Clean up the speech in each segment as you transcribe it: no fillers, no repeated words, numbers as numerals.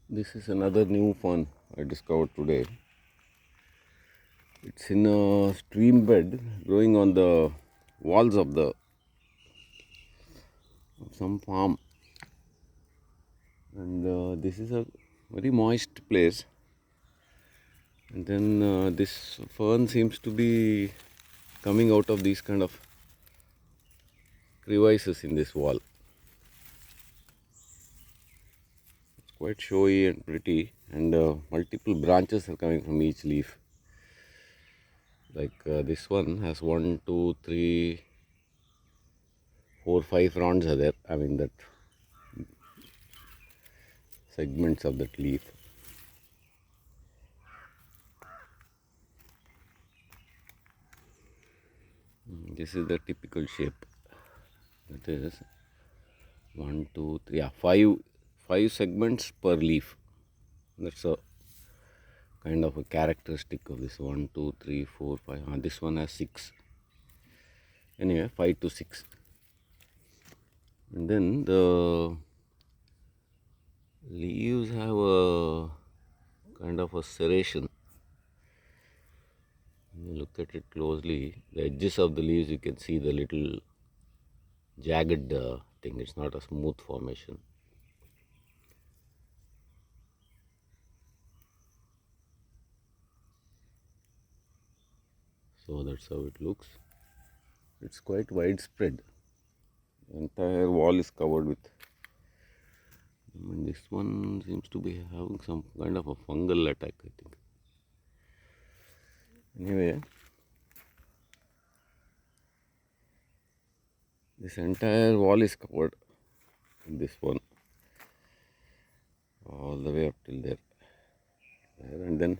This is another new fern I discovered today. It's in a stream bed growing on the walls of some farm, and this is a very moist place. And then this fern seems to be coming out of these kind of crevices in this wall. It's quite showy and pretty, and multiple branches are coming from each leaf. Like this one has 1, 2, 3, 4, 5 fronds are there. I mean that segments of that leaf. This is the typical shape. That is 1, 2, 3, yeah, five segments per leaf. That's a kind of a characteristic of this 1, 2, 3, 4, 5. This one has 6. Anyway, 5 to 6. And then the leaves have a kind of a serration. When you look at it closely, the edges of the leaves, you can see the little jagged thing. It's not a smooth formation. So that's how it looks. It's quite widespread. The entire wall is covered with. And this one seems to be having some kind of a fungal attack, I think. Anyway, this entire wall is covered in this one, all the way up till there. And then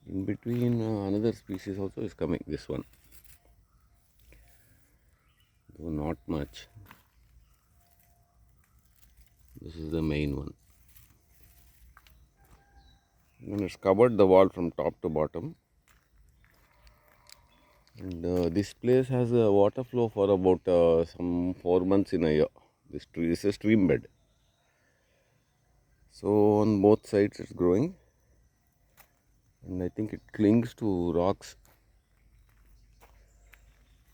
in between another species also is coming, this one, though not much. This is the main one. And it's covered the wall from top to bottom. And this place has a water flow for about some 4 months in a year. This tree is a stream bed. So on both sides it's growing, and I think it clings to rocks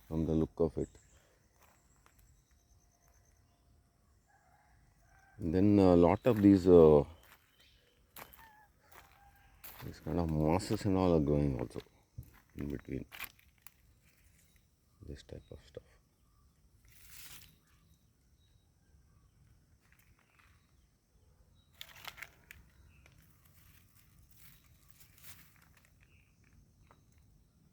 from the look of it. And then a lot of these kind of mosses and all are growing also in between this type of stuff.